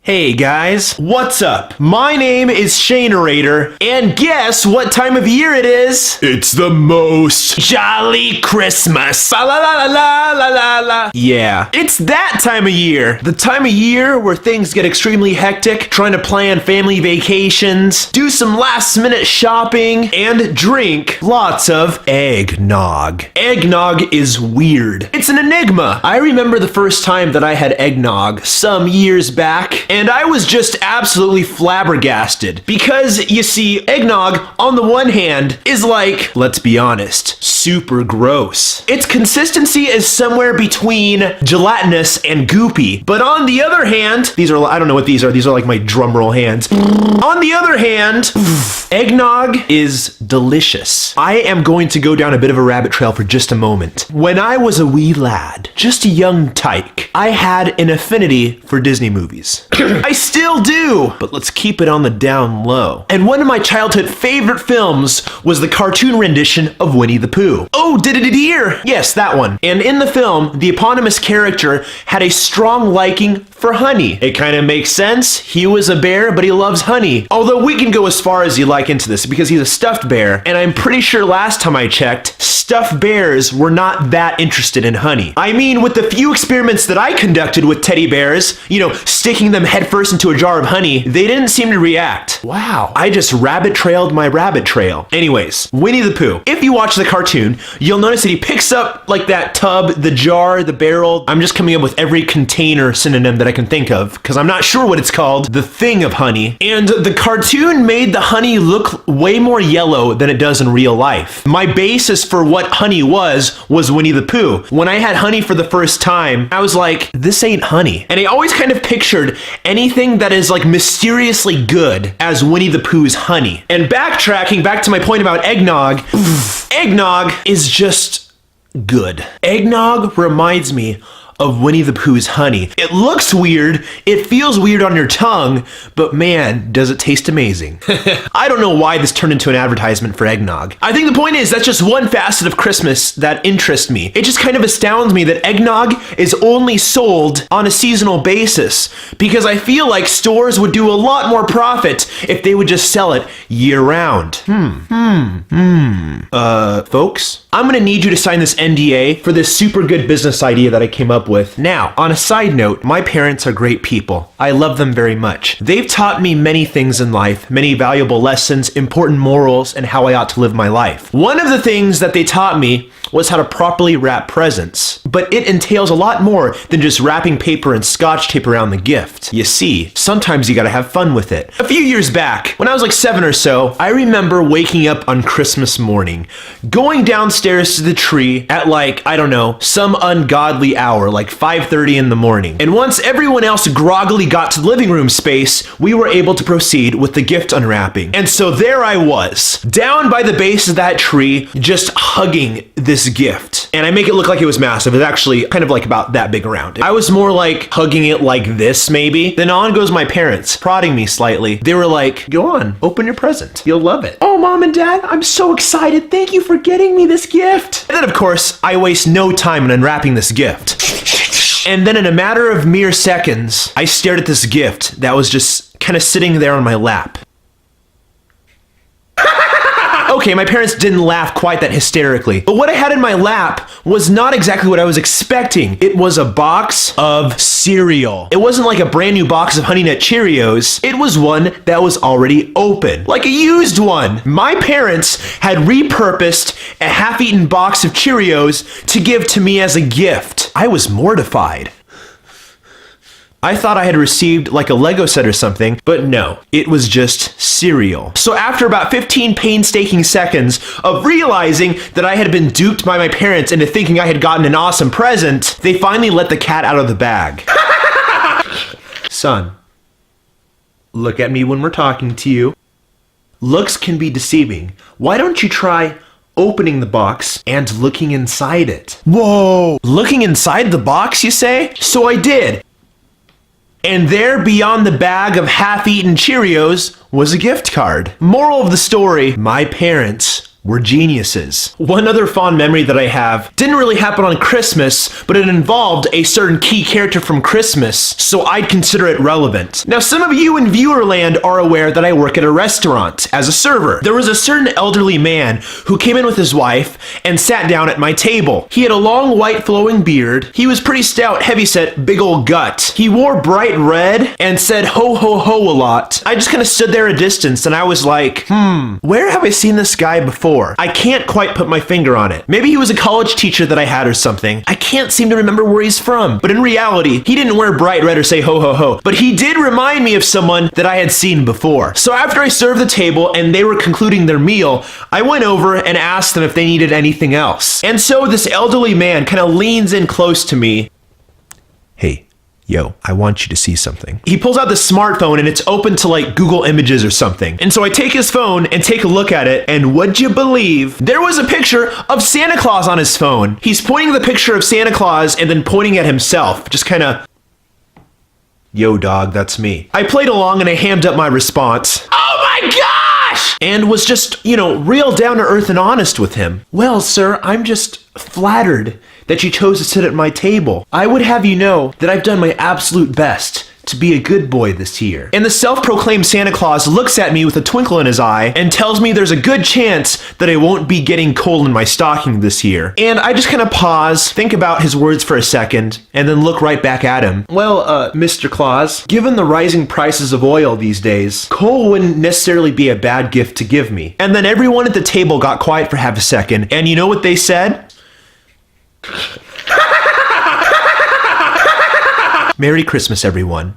Hey guys, what's up? My name is Shanerator, and guess what time of year it is? It's the most jolly Christmas. La la la la la la la. Yeah, it's that time of year. The time of year where things get extremely hectic, trying to plan family vacations, do some last minute shopping, and drink lots of eggnog. Eggnog is weird. It's an enigma. I remember the first time that I had eggnog some years back, and I was just absolutely flabbergasted because, you see, eggnog, on the one hand, is like, let's be honest, super gross. Its consistency is somewhere between gelatinous and goopy. But on the other hand, I don't know what these are like my drum roll hands. On the other hand, eggnog is delicious. I am going to go down a bit of a rabbit trail for just a moment. When I was a wee lad, just a young tyke, I had an affinity for Disney movies. I still do, but let's keep it on the down low. And one of my childhood favorite films was the cartoon rendition of Winnie the Pooh. Oh, did it here? Yes, that one. And in the film, the eponymous character had a strong liking for honey. It kind of makes sense. He was a bear, but he loves honey. Although we can go as far as you like into this because he's a stuffed bear, and I'm pretty sure last time I checked, stuffed bears were not that interested in honey. I mean, with the few experiments that I conducted with teddy bears, sticking them headfirst into a jar of honey, they didn't seem to react. Wow, I just rabbit trailed my rabbit trail. Anyways, Winnie the Pooh. If you watch the cartoon, you'll notice that he picks up like that tub, the jar, the barrel. I'm just coming up with every container synonym that I can think of because I'm not sure what it's called. The thing of honey. And the cartoon made the honey look way more yellow than it does in real life. My basis for what honey was Winnie the Pooh. When I had honey for the first time, I was like, this ain't honey. And I always kind of pictured anything that is like mysteriously good as Winnie the Pooh's honey. And backtracking back to my point about eggnog, eggnog is just good. Eggnog reminds me of Winnie the Pooh's honey. It looks weird, it feels weird on your tongue, but man, does it taste amazing. I don't know why this turned into an advertisement for eggnog. I think the point is that's just one facet of Christmas that interests me. It just kind of astounds me that eggnog is only sold on a seasonal basis because I feel like stores would do a lot more profit if they would just sell it year round. Folks, I'm gonna need you to sign this NDA for this super good business idea that I came up with. Now, on a side note, my parents are great people. I love them very much. They've taught me many things in life, many valuable lessons, important morals, and how I ought to live my life. One of the things that they taught me was how to properly wrap presents. But it entails a lot more than just wrapping paper and scotch tape around the gift. You see, sometimes you gotta have fun with it. A few years back, when I was like 7 or so, I remember waking up on Christmas morning, going downstairs to the tree at some ungodly hour, like 5:30 in the morning. And once everyone else groggily got to the living room space, we were able to proceed with the gift unwrapping. And so there I was, down by the base of that tree, just hugging this gift. And I make it look like it was massive. It's actually kind of like about that big around. I was more like hugging it like this, maybe. Then on goes my parents, prodding me slightly. They were like, go on, open your present. You'll love it. Oh, Mom and Dad, I'm so excited. Thank you for getting me this gift. And then, of course, I waste no time in unwrapping this gift. And then in a matter of mere seconds, I stared at this gift that was just kind of sitting there on my lap. Okay, my parents didn't laugh quite that hysterically, but what I had in my lap was not exactly what I was expecting. It was a box of cereal. It wasn't like a brand new box of Honey Nut Cheerios. It was one that was already open, like a used one. My parents had repurposed a half-eaten box of Cheerios to give to me as a gift. I was mortified. I thought I had received like a Lego set or something, but no, it was just cereal. So after about 15 painstaking seconds of realizing that I had been duped by my parents into thinking I had gotten an awesome present, they finally let the cat out of the bag. Son, look at me when we're talking to you. Looks can be deceiving. Why don't you try opening the box and looking inside it? Whoa! Looking inside the box, you say? So I did. And there, beyond the bag of half-eaten Cheerios, was a gift card. Moral of the story, my parents were geniuses. One other fond memory that I have didn't really happen on Christmas, but it involved a certain key character from Christmas, so I'd consider it relevant. Now, some of you in viewerland are aware that I work at a restaurant as a server. There was a certain elderly man who came in with his wife and sat down at my table. He had a long white flowing beard. He was pretty stout, heavyset, big old gut. He wore bright red and said ho ho ho a lot. I just kind of stood there a distance and I was like, where have I seen this guy before? I can't quite put my finger on it. Maybe he was a college teacher that I had or something. I can't seem to remember where he's from. But in reality, he didn't wear bright red or say ho ho ho. But he did remind me of someone that I had seen before. So after I served the table and they were concluding their meal, I went over and asked them if they needed anything else. And so this elderly man kind of leans in close to me. Hey. Yo, I want you to see something. He pulls out the smartphone and it's open to like Google Images or something. And so I take his phone and take a look at it, and would you believe there was a picture of Santa Claus on his phone. He's pointing the picture of Santa Claus and then pointing at himself, just kind of, yo dog, that's me. I played along and I hammed up my response. Oh my gosh! And was just, real down to earth and honest with him. Well, sir, I'm just flattered that you chose to sit at my table. I would have you know that I've done my absolute best to be a good boy this year. And the self-proclaimed Santa Claus looks at me with a twinkle in his eye and tells me there's a good chance that I won't be getting coal in my stocking this year. And I just kind of pause, think about his words for a second, and then look right back at him. Well, Mr. Claus, given the rising prices of oil these days, coal wouldn't necessarily be a bad gift to give me. And then everyone at the table got quiet for half a second, and you know what they said? Merry Christmas, everyone.